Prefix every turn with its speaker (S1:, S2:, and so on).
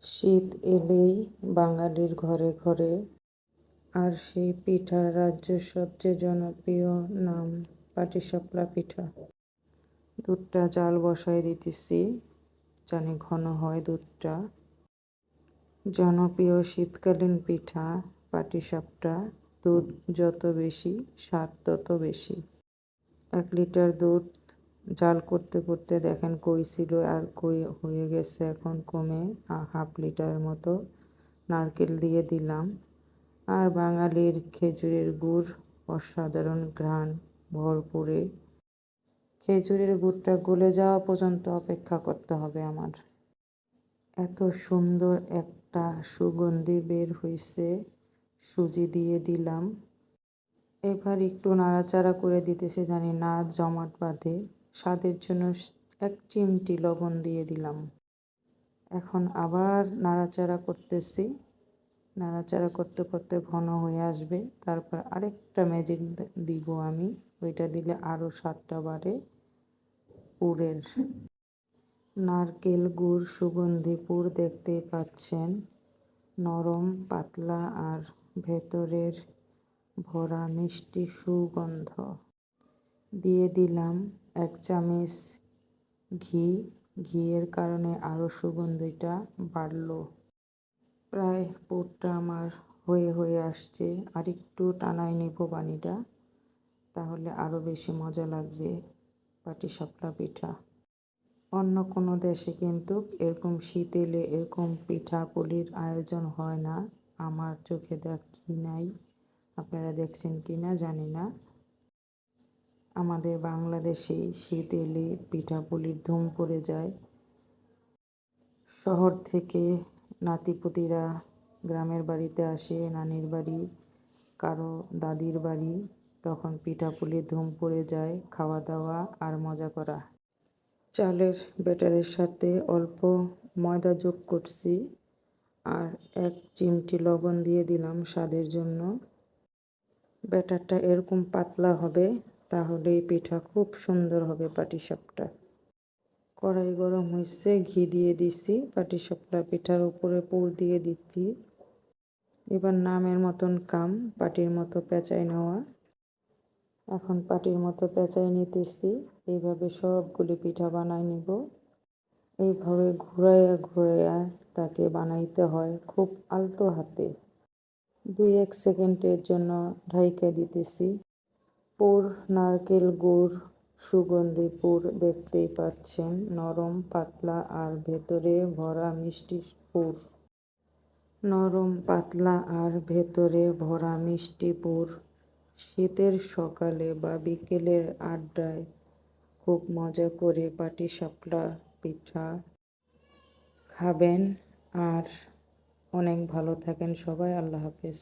S1: শীত এলেই বাঙালির ঘরে ঘরে আর সেই পিঠার রাজ্যের সবচেয়ে জনপ্রিয় নাম পাটিসাপলা পিঠা। দুধটা জাল বসায় দিতেছি, জানি ঘন হয় দুধটা। জনপ্রিয় শীতকালীন পিঠা পাটিসাপটা। দুধ যত বেশি, স্বাদ তত বেশি। 1 লিটার দুধ জাল করতে করতে দেখেন কই ছিল আর কই হয়ে গেছে এখন কমে হাফ লিটারের মতো। নারকেল দিয়ে দিলাম। আর বাঙালির খেজুরের গুড়, অসাধারণ ঘ্রাণ ভরপুরে। খেজুরের গুড়টা গলে যাওয়া পর্যন্ত অপেক্ষা করতে হবে আমার। এত সুন্দর একটা সুগন্ধি বের হইছে। সুজি দিয়ে দিলাম। এবার একটু নাড়াচাড়া করে দিতেছি, জানি না জমাট বাঁধে। স্বাদের জন্য 1 চিমটি লবণ দিয়ে দিলাম। এখন আবার নাড়াচাড়া করতেছি। নাড়াচাড়া করতে করতে ঘন হয়ে আসবে। তারপর আরেকটা ম্যাজিক দিব আমি। ওইটা দিলে আরও স্বাদটা বাড়ে পুরের। নারকেল গুড় সুগন্ধি পুর দেখতেই পাচ্ছেন। নরম পাতলা আর ভেতরের ভরা মিষ্টি সুগন্ধ। দিয়ে দিলাম 1 চামচ ঘি। ঘিয়ের কারণে আরও সুগন্ধিটা বাড়লো। প্রায় পুরটা আমার হয়ে আসছে। আর একটু টানায় নেব পানিটা, তাহলে আরও বেশি মজা লাগবে পাটিসাপলা পিঠা। অন্য কোনো দেশে কিন্তু এরকম শীত এলে এরকম পিঠাপুলির আয়োজন হয় না। আমার চোখে দেখি নাই, আপনারা দেখছেন কি না জানি না। আমাদের বাংলাদেশেই শীত এলে পিঠাপুলির ধুম পড়ে যায়। শহর থেকে নাতিপুতিরা গ্রামের বাড়িতে আসে, নানির বাড়ি, কারো দাদির বাড়ি, তখন পিঠাপুলির ধুম পড়ে যায়। খাওয়া দাওয়া আর মজা করা। চালের ব্যাটারের সাথে অল্প ময়দা যোগ করছি আর 1 চিমটি লবণ দিয়ে দিলাম স্বাদের জন্য। ব্যাটারটা এরকম পাতলা হবে, তাহলেই পিঠা খুব সুন্দর হবে পাটিসাপটা। কড়াই গরম হয়েছে, ঘি দিয়ে দিছি। পাটিসাপলা পিঠার উপরে পুর দিয়ে দিচ্ছি। এবার নামের মতন কাম, পাটির মতো পেঁচাই নেওয়া। এখন পাটির মতো পেঁচাই নিতেছি। এইভাবে সবগুলি পিঠা বানাই নিব। এইভাবে ঘুরাইয়া ঘুরাইয়া তাকে বানাইতে হয় খুব আলতো হাতে। 2-1 সেকেন্ডের জন্য ঢাইকা দিতেছি। পুর নারকেল গুড় সুগন্ধি পুর দেখতেই পাচ্ছেন। নরম পাতলা আর ভেতরে ভরা মিষ্টি পুর। নরম পাতলা আর ভেতরে ভরা মিষ্টি পুর। শীতের সকালে বা বিকেলের আড্ডায় খুব মজা করে পাটিসাপলা পিঠা খাবেন। আর অনেক ভালো থাকেন সবাই। আল্লাহ হাফেজ।